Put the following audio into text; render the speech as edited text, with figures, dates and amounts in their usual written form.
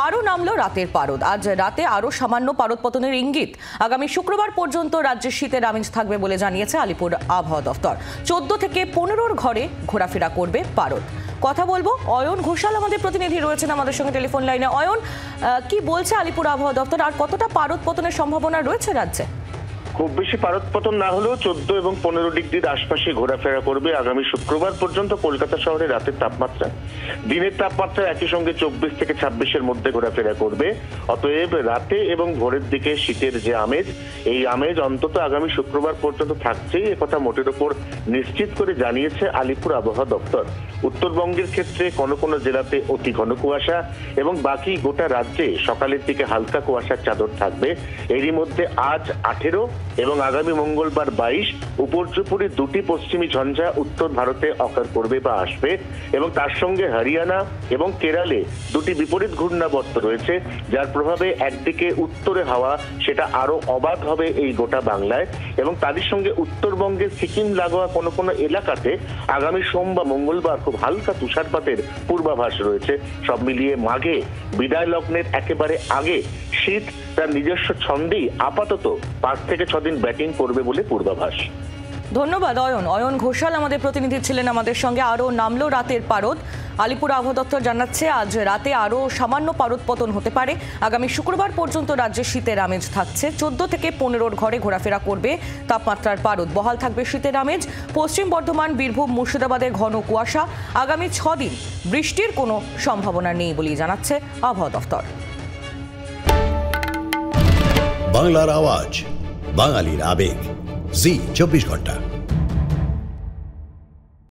আরও নামলো রাতের পারদ। আজ রাতে আরও সামান্য পারদ পতনের ইঙ্গিত। আগামী শুক্রবার পর্যন্ত রাজ্যে শীতের আমেজ থাকবে বলে জানিয়েছে আলিপুর আবহাওয়া দফতর। 14 থেকে 15 ঘরে ঘোরাফেরা করবে পারদ। কথা বলবো অয়ন ঘোষাল, আমাদের প্রতিনিধি রয়েছেন আমাদের সঙ্গে টেলিফোন লাইনে। অয়ন, কি বলছে আলিপুর আবহাওয়া দফতর, আর কতটা পারদ পতনের সম্ভাবনা রয়েছে রাজ্যে? খুব বেশি পারদ পতন না হলেও 14 এবং 15 ডিগ্রির আশপাশে ঘোরাফেরা করবে আগামী শুক্রবার পর্যন্ত কলকাতা শহরে রাতের তাপমাত্রা। দিনের তাপমাত্রা একই সঙ্গে 24 থেকে 26-এর মধ্যে ঘোরাফেরা করবে। অতএব রাতে এবং ভোরের দিকে শীতের যে আমেজ, এই আমেজ অন্তত আগামী শুক্রবার পর্যন্ত থাকছেই, একথা মোটের ওপর নিশ্চিত করে জানিয়েছে আলিপুর আবহাওয়া দপ্তর। উত্তরবঙ্গের ক্ষেত্রে কোনো কোনো জেলাতে অতি ঘন কুয়াশা এবং বাকি গোটা রাজ্যে সকালের দিকে হালকা কুয়াশার চাদর থাকবে। এরই মধ্যে আজ 18 এবং আগামী মঙ্গলবার 22 উপর্যুপরি দুটি পশ্চিমী ঝঞ্ঝা উত্তর ভারতে অকার করবে বা আসবে, এবং তার সঙ্গে হরিয়ানা এবং কেরালে দুটি বিপরীত ঘূর্ণাবর্ত রয়েছে, যার প্রভাবে একদিকে উত্তরে হাওয়া সেটা আরো অবাধ হবে এই গোটা বাংলায়, এবং তারই সঙ্গে উত্তরবঙ্গের সিকিম লাগোয়া কোনো কোনো এলাকাতে আগামী সোম বা মঙ্গলবার খুব হালকা তুষারপাতের পূর্বাভাস রয়েছে। সব মিলিয়ে মাঘে বিদায় লগ্নের একেবারে আগে শীত তার নিজস্ব ছন্দেই আপাতত 5 থেকে 6 দিন ব্যাটিং করবে বলে পূর্বাভাস। ধন্যবাদ অয়ন। অয়ন ঘোষাল আমাদের প্রতিনিধি ছিলেন আমাদের সঙ্গে। আরও নামলো রাতের পারদ। আলিপুর আবহাওয়া দপ্তর জানাচ্ছে আজ রাতে আরও সামান্য পারদ পতন হতে পারে। আগামী শুক্রবার পর্যন্ত রাজ্যে শীতের আমেজ থাকছে। 14 থেকে 15 ঘরে ঘোরাফেরা করবে তাপমাত্রার পারদ। বহাল থাকবে শীতের আমেজ। পশ্চিম বর্ধমান, বীরভূম, মুর্শিদাবাদে ঘন কুয়াশা। আগামী 6 দিন বৃষ্টির কোনো সম্ভাবনা নেই বলেই জানাচ্ছে আবহাওয়া দপ্তর। বাংলার আওয়াজ, বাঙালির আবেগ, জি 24 ঘন্টা।